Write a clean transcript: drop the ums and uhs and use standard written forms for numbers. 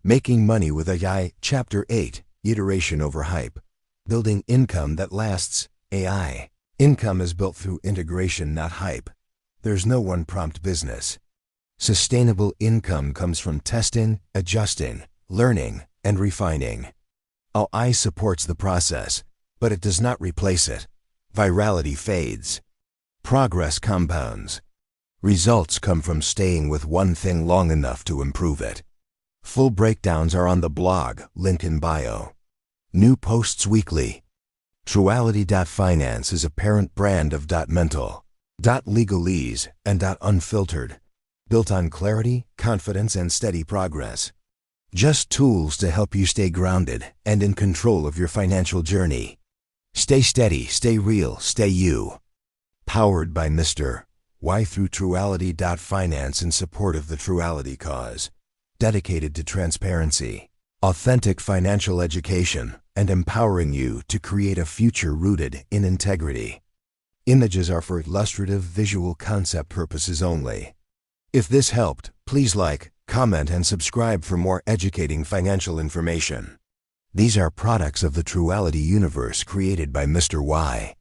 Making Money with AI, Chapter 8, Iteration over Hype. Building Income That Lasts, AI. Income is built through integration, not hype. There's no one-prompt business. Sustainable income comes from testing, adjusting, learning, and refining. AI supports the process, but it does not replace it. Virality fades. Progress compounds. Results come from staying with one thing long enough to improve it. Full breakdowns are on the blog, link in bio. New posts weekly. Truality.Finance is a parent brand of .mental, .legalese, and .unfiltered, built on clarity, confidence, and steady progress. Just tools to help you stay grounded and in control of your financial journey. Stay steady, stay real, stay you. Powered by Mr.Why through Truality.Finance in support of the Truality cause. Dedicated to transparency, authentic financial education, and empowering you to create a future rooted in integrity. Images are for illustrative visual concept purposes only. If this helped, please like, comment, and subscribe for more educating financial information. These are products of the Truality universe created by Mr. Why.